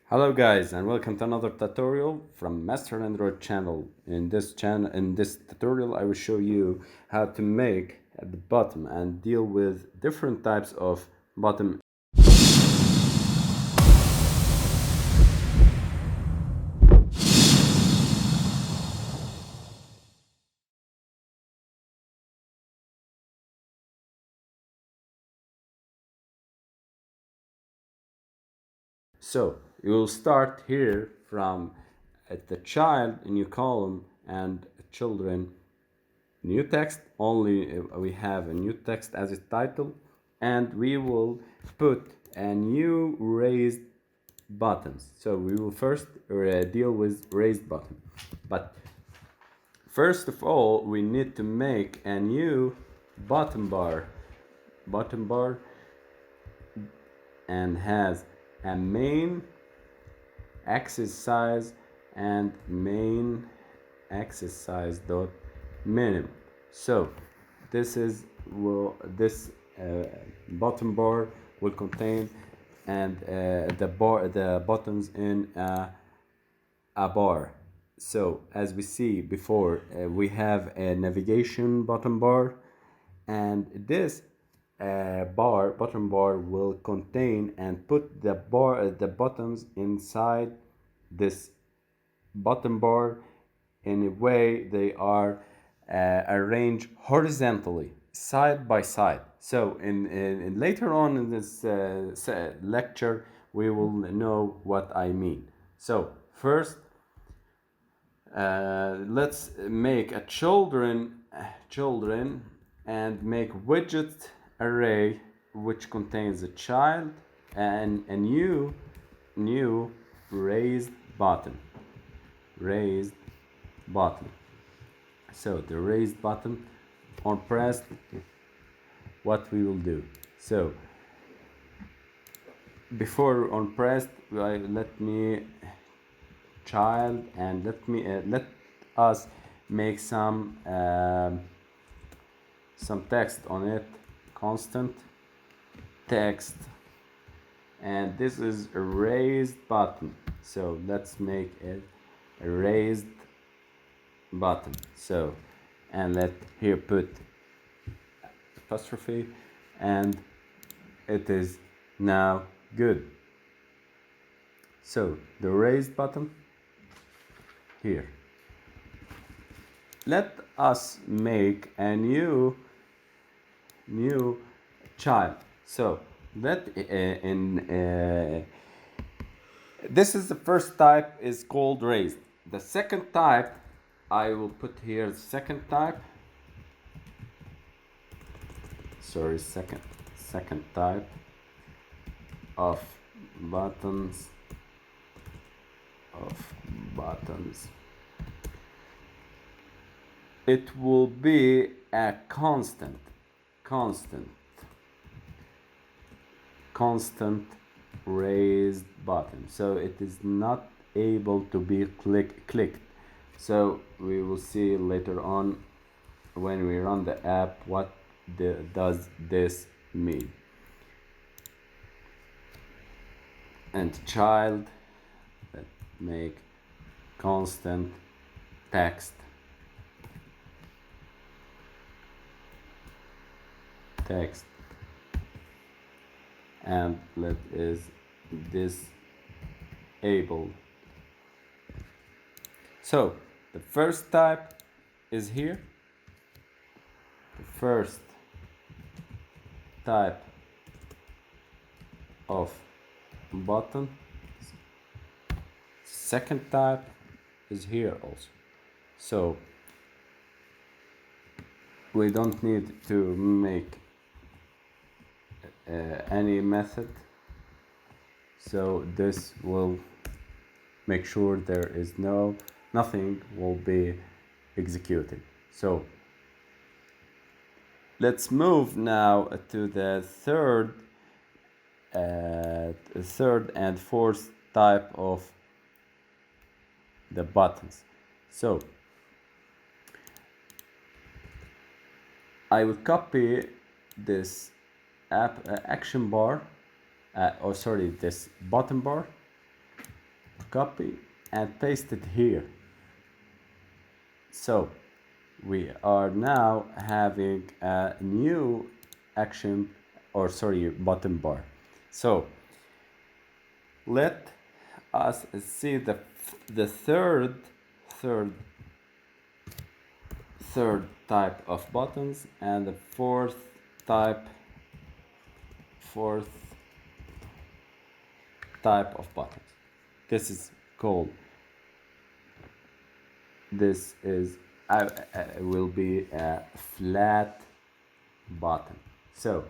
Hello guys and welcome to another tutorial from Master Android channel. In this tutorial I will show you how to make at the bottom and deal with different types of bottom. So you will start here from at the child, a new column, and children, new text. Only we have a new text as a title, and we will put a new raised buttons. So we will first deal with raised button. But first of all, we need to make a new button bar. Button bar and has a main axis size and main axis size dot minimum. So this bottom bar will contain and the buttons in a bar. So as we see before, we have a navigation bottom bar, and this bottom bar will contain and put the buttons inside this bottom bar in a way they are arranged horizontally, side by side. So in later on in this lecture we will know what I mean. So first let's make a children and make widget array which contains a child and a new raised button. So the raised button on pressed, what we will do. So before on pressed, let me child and let us make some text on it, constant text, and this is a raised button. So let's make it a raised button. So and let here put apostrophe, and it is now good. So the raised button here. Let us make a new child. So this is the first type, is called raised. The second type, I will put here the second type. Sorry, second type of buttons it will be a constant raised button, so it is not able to be clicked. So we will see later on when we run the app what does this mean. And child, let's make constant text and let is disabled. So the first type is here. The first type of button, second type is here also. So we don't need to make any method, so this will make sure there is nothing will be executed. So let's move now to the third and fourth type of the buttons. So I will copy this action bar, this bottom bar, copy and paste it here. So we are now having a new action, or sorry, button bar. So let us see the third type of buttons and the fourth type of buttons. This is called, this is will be a flat button. So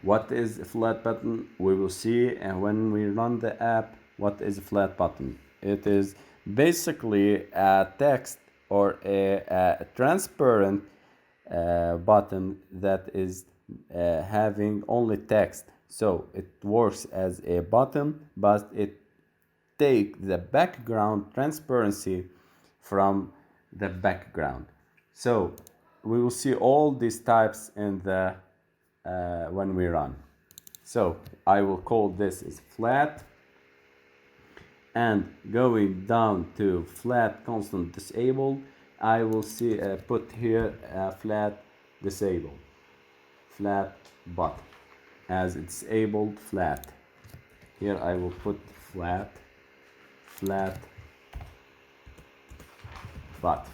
what is a flat button? We will see, and when we run the app, what is a flat button? It is basically a text or a transparent button that is having only text. So it works as a button, but it takes the background transparency from the background. So we will see all these types in the when we run. So I will call this is flat, and going down to flat constant disabled, I will see put here flat disabled, flat button as disabled flat. Here I will put flat button.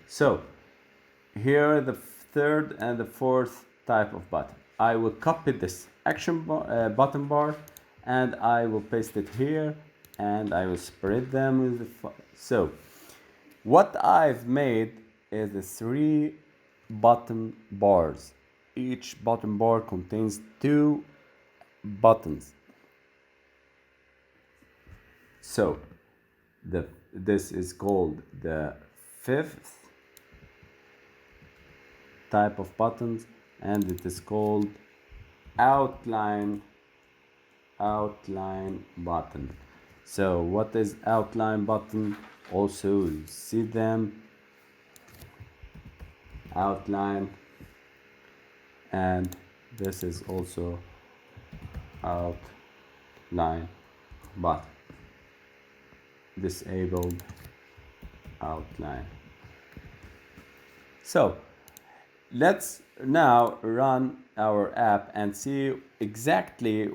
So here are the third and the fourth type of button. I will copy this button bar and I will paste it here, and I will spread them with the so what I've made is the 3 button bars. Each button bar contains 2 buttons. So this is called the 5th type of buttons, and it is called outline button. So what is outline button? Also you see them, outline, and this is also outline button, disabled outline. So let's now run our app and see exactly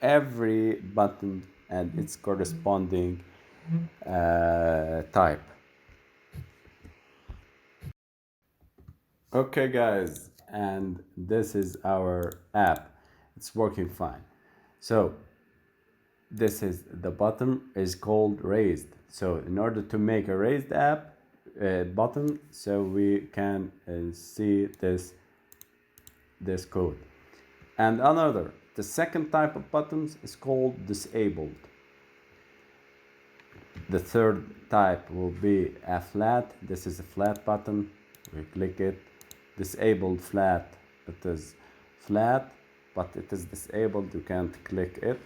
every button and its corresponding type. Okay guys, and this is our app. It's working fine. So this is the button is called raised. So in order to make a raised app button, so we can see this code. And the second type of buttons is called disabled. The third type will be a flat. This is a flat button. We click it. Disabled flat. It is flat, but it is disabled. You can't click it.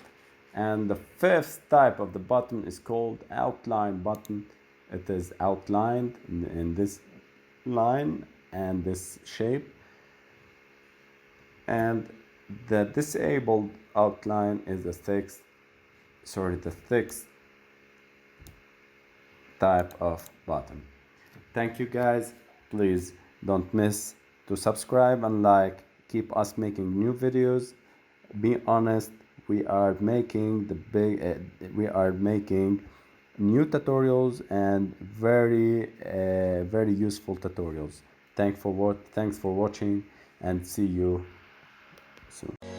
And the fifth type of the button is called outline button. It is outlined in this line and this shape. And the disabled outline is the sixth type of button. Thank you guys. Please don't miss to subscribe and like. Keep us making new videos. Be honest, we are making new tutorials and very useful tutorials. Thanks for watching, and see you soon.